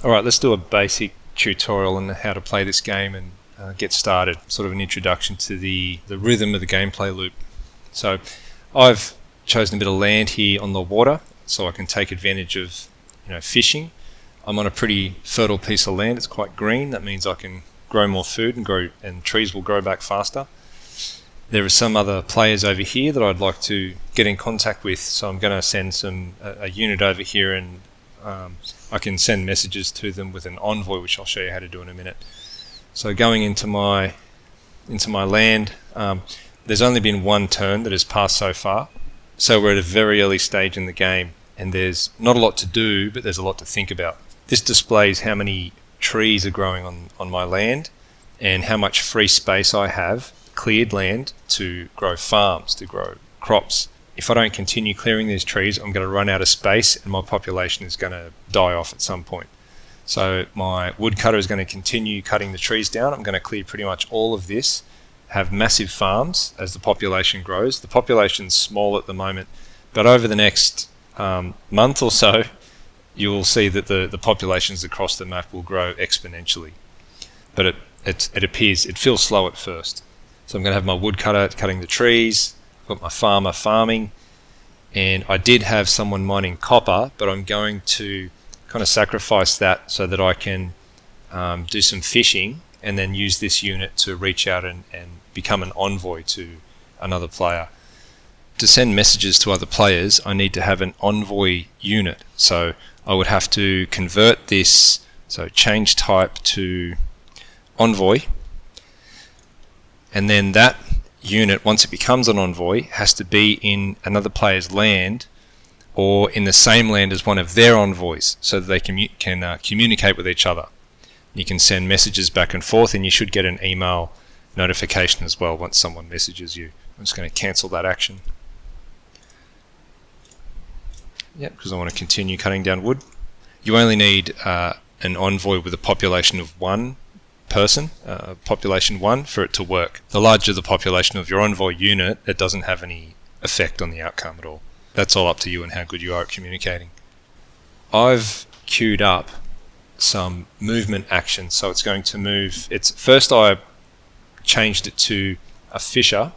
Alright, let's do a basic tutorial on how to play this game and get started. Sort of an introduction to the rhythm of the gameplay loop. So I've chosen a bit of land here on the water so I can take advantage of fishing. I'm on a pretty fertile piece of land. It's quite green. That means I can grow more food and trees will grow back faster. There are some other players over here that I'd like to get in contact with, so I'm going to send a unit over here, and I can send messages to them with an envoy, which I'll show you how to do in a minute. So going into my land, there's only been one turn that has passed so far, so we're at a very early stage in the game, and there's not a lot to do, but there's a lot to think about. This displays how many trees are growing on my land and how much free space I have, cleared land, to grow farms, to grow crops. If I don't continue clearing these trees, I'm going to run out of space and my population is going to die off at some point. So my woodcutter is going to continue cutting the trees down. I'm going to clear pretty much all of this, have massive farms as the population grows. The population's small at the moment, but over the next month or so, you'll see that the populations across the map will grow exponentially. But it feels slow at first. So I'm going to have my woodcutter cutting the trees, I've got my farmer farming, and I did have someone mining copper, but I'm going to kind of sacrifice that so that I can do some fishing and then use this unit to reach out and become an envoy to another player. To send messages to other players, I need to have an envoy unit. So I would have to convert this, so change type to envoy, and then that unit, once it becomes an envoy, has to be in another player's land or in the same land as one of their envoys so that they can communicate with each other. You can send messages back and forth, and you should get an email notification as well once someone messages you. I'm just going to cancel that action. Yep, because I want to continue cutting down wood. You only need an envoy with a population of one person, population 1, for it to work. The larger the population of your envoy unit, it doesn't have any effect on the outcome at all. That's all up to you and how good you are at communicating. I've queued up some movement action, so it's going to move. First I changed it to a fisher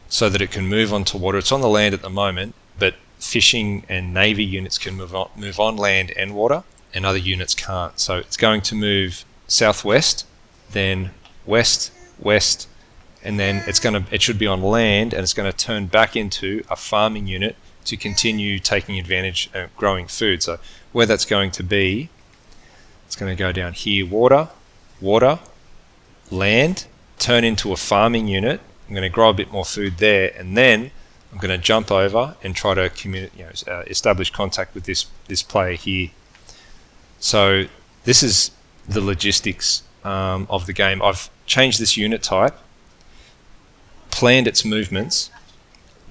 so that it can move onto water. It's on the land at the moment, but fishing and navy units can move on land and water, and other units can't. So it's going to move southwest, then west, west, and then it should be on land, and it's going to turn back into a farming unit to continue taking advantage of growing food. So where that's going to be, it's going to go down here, water, water, land, turn into a farming unit. I'm going to grow a bit more food there, and then I'm going to jump over and try to establish contact with this player here. So this is the logistics of the game. I've changed this unit type, planned its movements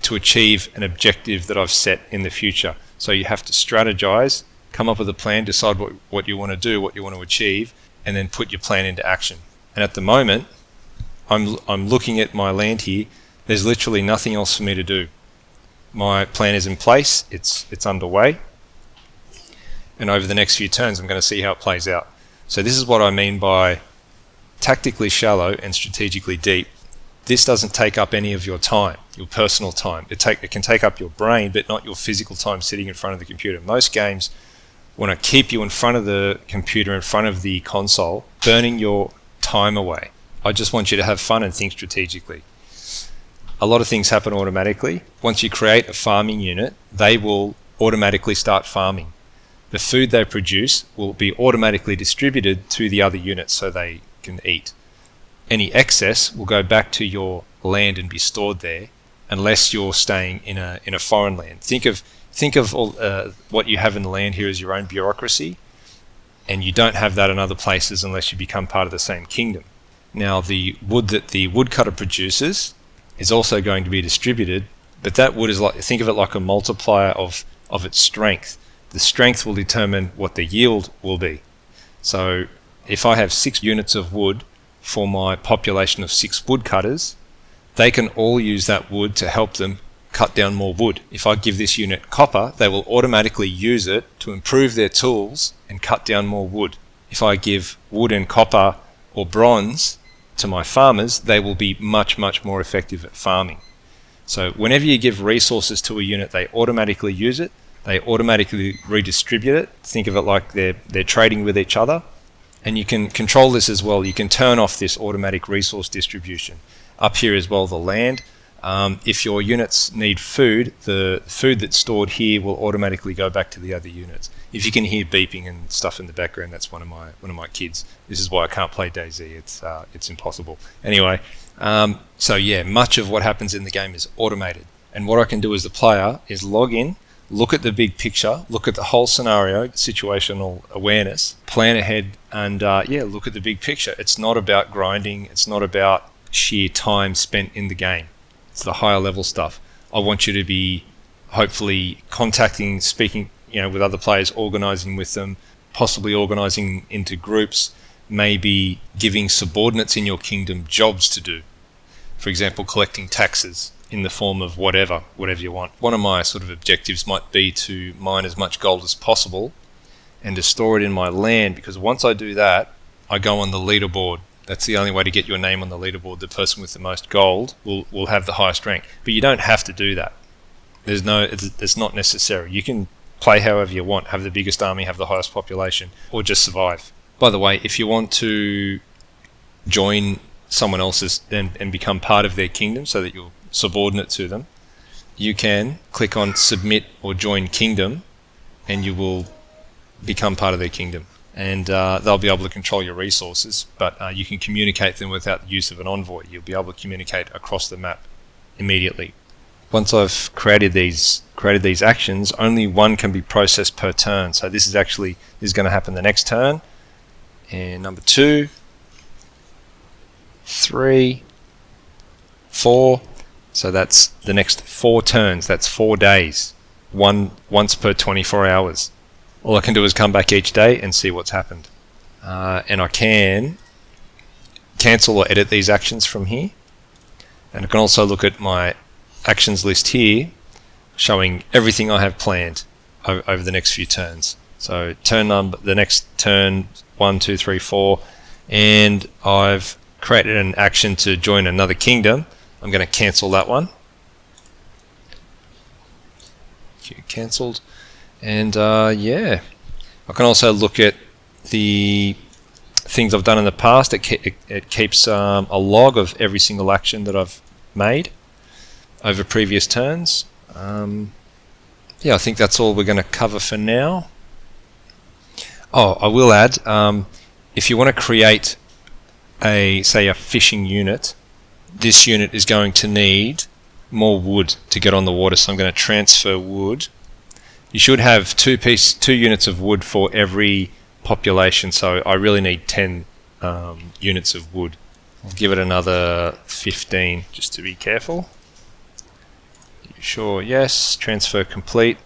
to achieve an objective that I've set in the future. So you have to strategize, come up with a plan, decide what you want to do, what you want to achieve, and then put your plan into action. And at the moment, I'm looking at my land here. There's literally nothing else for me to do. My plan is in place, it's underway, and over the next few turns I'm going to see how it plays out. So this is what I mean by tactically shallow and strategically deep. This doesn't take up any of your time, your personal time. It can take up your brain, but not your physical time sitting in front of the computer. Most games want to keep you in front of the computer, in front of the console, burning your time away. I just want you to have fun and think strategically. A lot of things happen automatically. Once you create a farming unit, they will automatically start farming. The food they produce will be automatically distributed to the other units so they can eat. Any excess will go back to your land and be stored there, unless you're staying in a foreign land. Think of all, what you have in the land here as your own bureaucracy, and you don't have that in other places unless you become part of the same kingdom. Now, the wood that the woodcutter produces is also going to be distributed, but that wood is think of it like a multiplier of its strength. The strength will determine what the yield will be. So if I have 6 units of wood for my population of 6 woodcutters, they can all use that wood to help them cut down more wood. If I give this unit copper, they will automatically use it to improve their tools and cut down more wood. If I give wood and copper or bronze to my farmers, they will be much, much more effective at farming. So whenever you give resources to a unit, they automatically use it. They automatically redistribute it. Think of it like they're trading with each other. And you can control this as well. You can turn off this automatic resource distribution. Up here as well, the land. If your units need food, the food that's stored here will automatically go back to the other units. If you can hear beeping and stuff in the background, that's one of my kids. This is why I can't play DayZ. It's impossible. Anyway, so yeah, much of what happens in the game is automated. And what I can do as the player is log in, look at the big picture, look at the whole scenario, situational awareness, plan ahead, and look at the big picture. It's not about grinding. It's not about sheer time spent in the game. It's the higher level stuff. I want you to be hopefully contacting, speaking, with other players, organising with them, possibly organising into groups, maybe giving subordinates in your kingdom jobs to do. For example, collecting taxes in the form of whatever you want. One of my sort of objectives might be to mine as much gold as possible and to store it in my land, because once I do that, I go on the leaderboard. That's the only way to get your name on the leaderboard. The person with the most gold will have the highest rank. But you don't have to do that. It's not necessary. You can play however you want, have the biggest army, have the highest population, or just survive. By the way, if you want to join someone else's and become part of their kingdom so that you're subordinate to them, you can click on submit or join kingdom and you will become part of their kingdom. And they'll be able to control your resources, but you can communicate them without the use of an envoy. You'll be able to communicate across the map immediately. Once I've created these actions, only one can be processed per turn. So this is going to happen the next turn. And number 2, 3, 4. So that's the next 4 turns. That's 4 days. Once per 24 hours. All I can do is come back each day and see what's happened. And I can cancel or edit these actions from here. And I can also look at my actions list here, showing everything I have planned over the next few turns. So the next turn, 1, 2, 3, 4, and I've created an action to join another kingdom. I'm going to cancel that one. Cancelled. And I can also look at the things I've done in the past. It keeps a log of every single action that I've made over previous turns. I think that's all we're going to cover for now. Oh, I will add, if you want to create a fishing unit, this unit is going to need more wood to get on the water, so I'm going to transfer wood. You should have 2 units of wood for every population, so I really need 10 units of wood. I'll give it another 15 just to be careful. Sure, yes, transfer complete.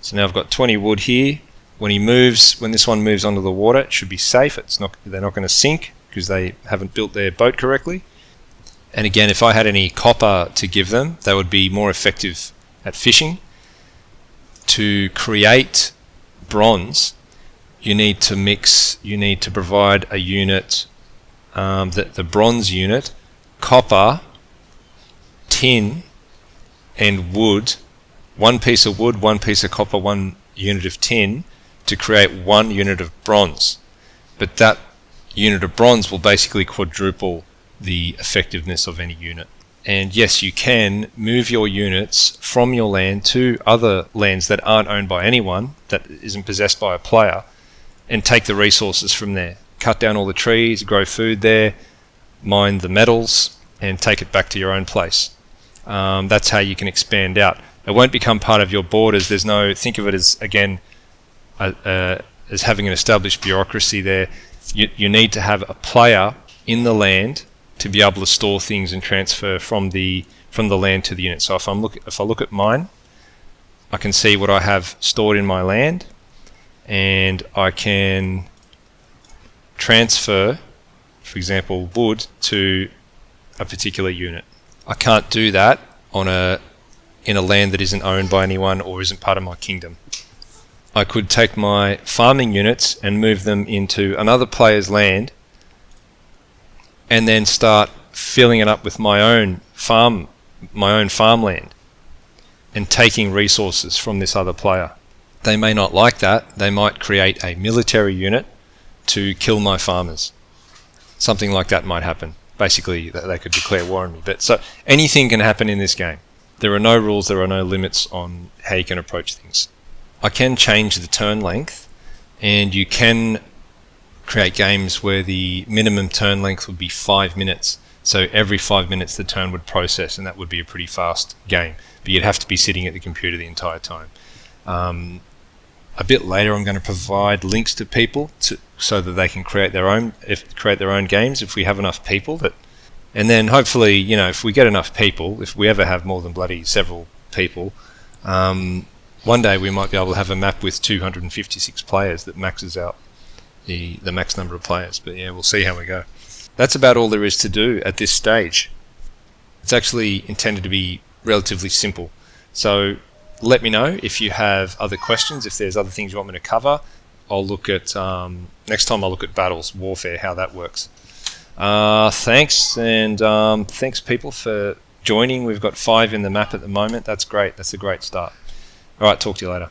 So now I've got 20 wood here. When this one moves onto the water, it should be safe. They're not going to sink because they haven't built their boat correctly. And again, if I had any copper to give them, they would be more effective at fishing. To create bronze, you need to provide a unit, the bronze unit, copper, tin, and wood, 1 piece of wood, 1 piece of copper, 1 unit of tin, to create 1 unit of bronze. But that unit of bronze will basically quadruple the effectiveness of any unit. And yes, you can move your units from your land to other lands that aren't owned by anyone, that isn't possessed by a player, and take the resources from there. Cut down all the trees, grow food there, mine the metals, and take it back to your own place. That's how you can expand out. It won't become part of your borders. Think of it as, again, as having an established bureaucracy there. You need to have a player in the land to be able to store things and transfer from the land to the unit. So if I look at mine, I can see what I have stored in my land, and I can transfer, for example, wood to a particular unit. I can't do that on a in a land that isn't owned by anyone or isn't part of my kingdom. I could take my farming units and move them into another player's land and then start filling it up with my own farmland and taking resources from this other player. They may not like that. They might create a military unit to kill my farmers. Something like that might happen. Basically, they could declare war on me. But so anything can happen in this game. There are no rules, there are no limits on how you can approach things. I can change the turn length, and you can create games where the minimum turn length would be 5 minutes. So every 5 minutes the turn would process, and that would be a pretty fast game. But you'd have to be sitting at the computer the entire time. A bit later, I'm going to provide links to people so that they can create their own games if we have enough people. And then hopefully, you know, if we get enough people, if we ever have more than bloody several people, one day we might be able to have a map with 256 players that maxes out the max number of players. But yeah, we'll see how we go. That's about all there is to do at this stage. It's actually intended to be relatively simple. So let me know if you have other questions, if there's other things you want me to cover. I'll look at, next time I'll look at battles, warfare, how that works. Thanks, and thanks people for joining. We've got 5 in the map at the moment. That's great. That's a great start. All right, talk to you later.